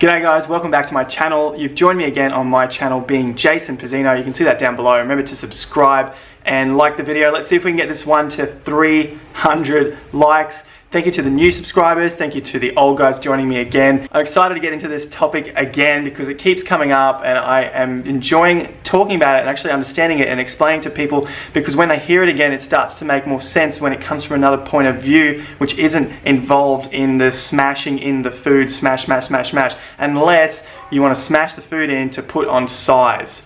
G'day guys, welcome back to my channel. You've joined me again on my channel being Jason Pizzino. You can see that down below. Remember to subscribe and like the video. Let's see if we can get this one to 300 likes. Thank you to the new subscribers. Thank you to the old guys joining me again. I'm excited to get into this topic again because it keeps coming up and I am enjoying talking about it and actually understanding it and explaining to people, because when they hear it again, it starts to make more sense when it comes from another point of view, which isn't involved in the smashing in the food, smash, unless you want to smash the food in to put on size.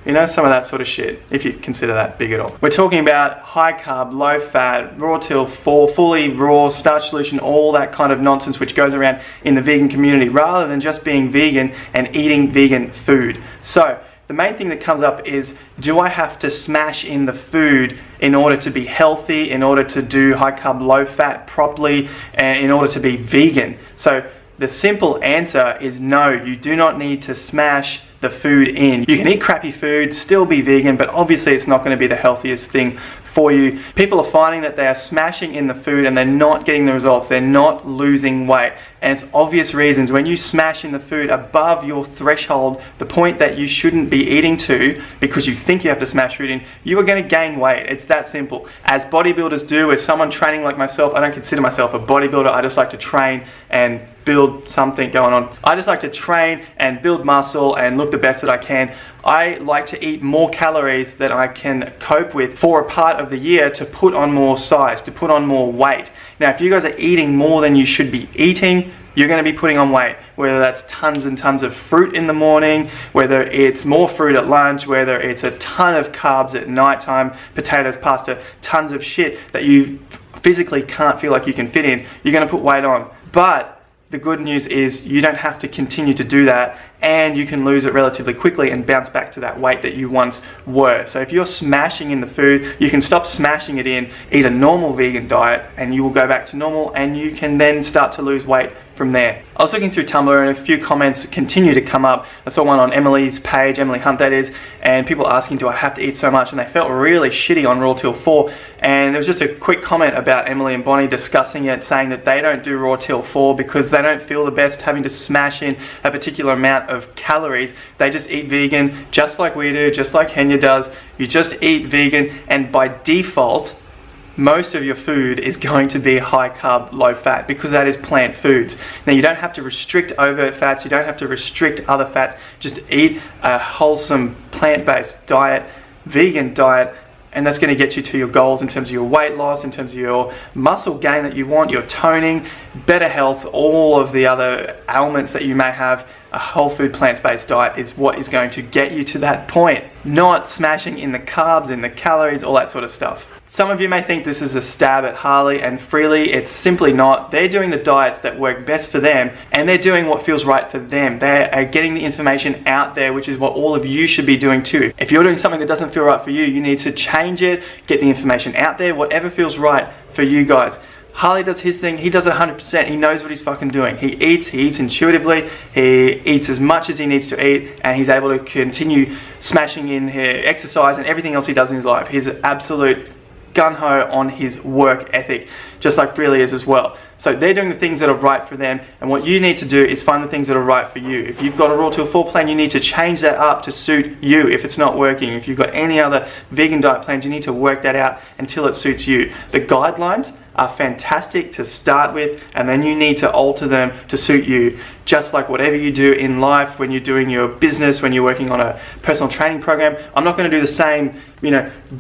You know, some of that sort of shit, if you consider that big at all. We're talking about high carb, low fat, raw till 4, fully raw, starch solution, all that kind of nonsense which goes around in the vegan community, rather than just being vegan and eating vegan food. So, the main thing that comes up is, do I have to smash in the food in order to be healthy, in order to do high carb, low fat properly, and in order to be vegan? So, the simple answer is no, you do not need to smash the food in. You can eat crappy food, still be vegan, but obviously it's not going to be the healthiest thing for you. People are finding that they are smashing in the food and they're not getting the results. They're not losing weight. And it's obvious reasons. When you smash in the food above your threshold, the point that you shouldn't be eating to, because you think you have to smash food in, you are going to gain weight. It's that simple. As bodybuilders do, as someone training like myself, I don't consider myself a bodybuilder. I just like to train and build something going on. I just like to train and build muscle and look the best that I can. I like to eat more calories than I can cope with for a part of the year to put on more size, to put on more weight. Now, if you guys are eating more than you should be eating, you're going to be putting on weight, whether that's tons and tons of fruit in the morning, whether it's more fruit at lunch, whether it's a ton of carbs at nighttime, potatoes, pasta, tons of shit that you physically can't feel like you can fit in, you're going to put weight on. But the good news is you don't have to continue to do that, and you can lose it relatively quickly and bounce back to that weight that you once were. So if you're smashing in the food, you can stop smashing it in, eat a normal vegan diet, and you will go back to normal, and you can then start to lose weight from there. I was looking through Tumblr and a few comments continue to come up. I saw one on Emily's page, Emily Hunt that is, and people asking, do I have to eat so much? And they felt really shitty on Raw Till 4. And there was just a quick comment about Emily and Bonnie discussing it, saying that they don't do Raw Till 4 because they don't feel the best having to smash in a particular amount of calories. They just eat vegan just like we do, just like Henya does. You just eat vegan, and by default, most of your food is going to be high carb, low fat, because that is plant foods. Now, you don't have to restrict overt fats, you don't have to restrict other fats, just eat a wholesome plant-based diet, vegan diet, and that's going to get you to your goals in terms of your weight loss, in terms of your muscle gain that you want, your toning, better health, all of the other ailments that you may have. A whole food plant-based diet is what is going to get you to that point, not smashing in the carbs, in the calories, all that sort of stuff. Some of you may think this is a stab at Harley and Freely. It's simply not. They're doing the diets that work best for them, and they're doing what feels right for them. They are getting the information out there, which is what all of you should be doing too. If you're doing something that doesn't feel right for you, you need to change it, get the information out there, whatever feels right for you guys. Harley does his thing, he does it 100%, he knows what he's fucking doing. He eats intuitively, he eats as much as he needs to eat, and he's able to continue smashing in exercise and everything else he does in his life. He's an absolute gung-ho on his work ethic, just like Freely is as well. So they're doing the things that are right for them, and what you need to do is find the things that are right for you. If you've got a Raw Till 4 plan, you need to change that up to suit you if it's not working. If you've got any other vegan diet plans, you need to work that out until it suits you. The guidelines are fantastic to start with, and then you need to alter them to suit you. Just like whatever you do in life, when you're doing your business, when you're working on a personal training program, I'm not going to do the same,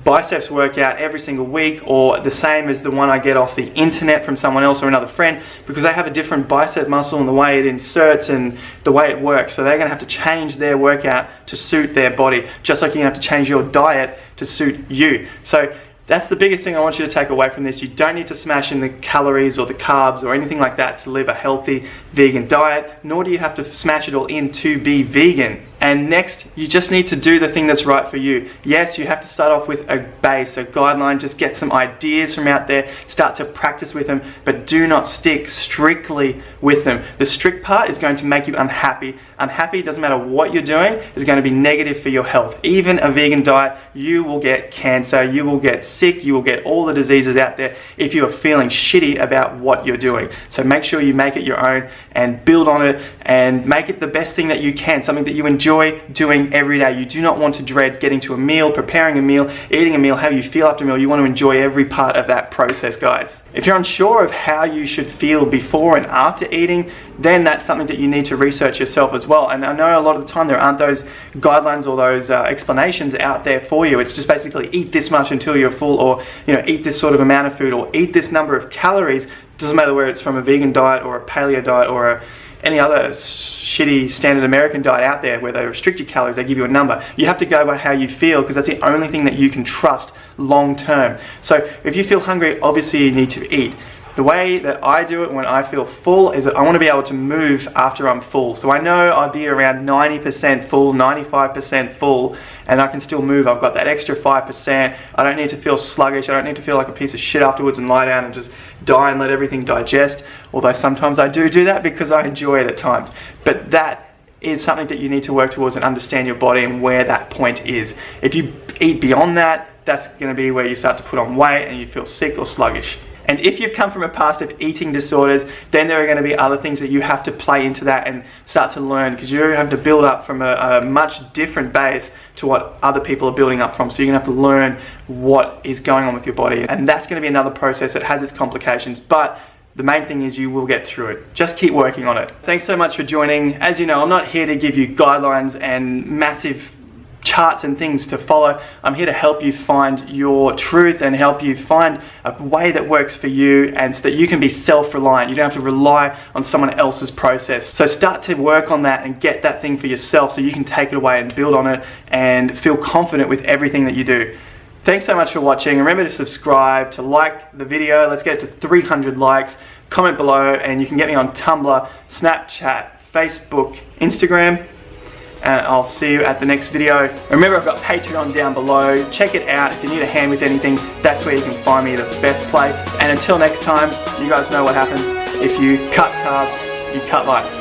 biceps workout every single week, or the same as the one I get off the internet from someone else or another friend, because they have a different bicep muscle and the way it inserts and the way it works. So they're going to have to change their workout to suit their body, just like you're going to have to change your diet to suit you. So that's the biggest thing I want you to take away from this. You don't need to smash in the calories or the carbs or anything like that to live a healthy vegan diet, nor do you have to smash it all in to be vegan. And next, you just need to do the thing that's right for you. Yes, you have to start off with a base, a guideline, just get some ideas from out there, start to practice with them, but do not stick strictly with them. The strict part is going to make you unhappy. Unhappy, doesn't matter what you're doing, is going to be negative for your health. Even a vegan diet, you will get cancer, you will get sick, you will get all the diseases out there if you are feeling shitty about what you're doing. So make sure you make it your own and build on it and make it the best thing that you can, something that you enjoy doing every day. You do not want to dread getting to a meal, preparing a meal, eating a meal, how you feel after a meal. You want to enjoy every part of that process, guys. If you're unsure of how you should feel before and after eating, then that's something that you need to research yourself as well. And I know a lot of the time there aren't those guidelines or those explanations out there for you. It's just basically eat this much until you're full, or eat this sort of amount of food, or eat this number of calories. Doesn't matter whether it's from a vegan diet or a paleo diet or any other shitty standard American diet out there where they restrict your calories, they give you a number. You have to go by how you feel, because that's the only thing that you can trust long term. So if you feel hungry, obviously you need to eat. The way that I do it when I feel full is that I want to be able to move after I'm full. So I know I'll be around 90% full, 95% full, and I can still move. I've got that extra 5%. I don't need to feel sluggish. I don't need to feel like a piece of shit afterwards and lie down and just die and let everything digest. Although sometimes I do that because I enjoy it at times. But that is something that you need to work towards and understand your body and where that point is. If you eat beyond that, that's going to be where you start to put on weight and you feel sick or sluggish. And if you've come from a past of eating disorders, then there are going to be other things that you have to play into that and start to learn, because you have to build up from a much different base to what other people are building up from. So you're going to have to learn what is going on with your body. And that's going to be another process that has its complications, but the main thing is you will get through it. Just keep working on it. Thanks so much for joining. As you know, I'm not here to give you guidelines and massive charts and things to follow. I'm here to help you find your truth and help you find a way that works for you, and so that you can be self-reliant. You don't have to rely on someone else's process. So start to work on that and get that thing for yourself so you can take it away and build on it and feel confident with everything that you do. Thanks so much for watching. Remember to subscribe, to like the video. Let's get it to 300 likes. Comment below, and you can get me on Tumblr, Snapchat, Facebook, Instagram. And I'll see you at the next video. Remember, I've got Patreon down below. Check it out. If you need a hand with anything, that's where you can find me, the best place. And until next time, you guys know what happens. If you cut carbs, you cut life.